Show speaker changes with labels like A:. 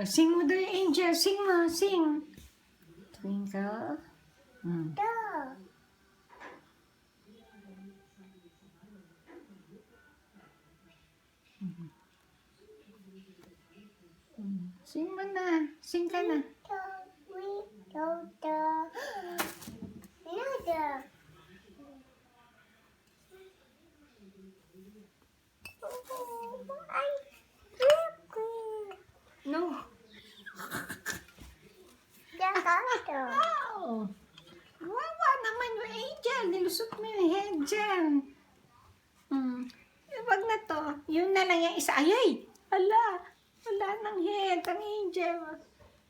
A: Sing mo daw yung angel. Sing mo, sing. Twinkle. Sing mo na. Sing ka na. No. Oh. Wawa naman yung angel. Nilusot mo yung head dyan. Wag na to. Yun na lang yung isa. Ayay! Ala! Wala nang head ang angel.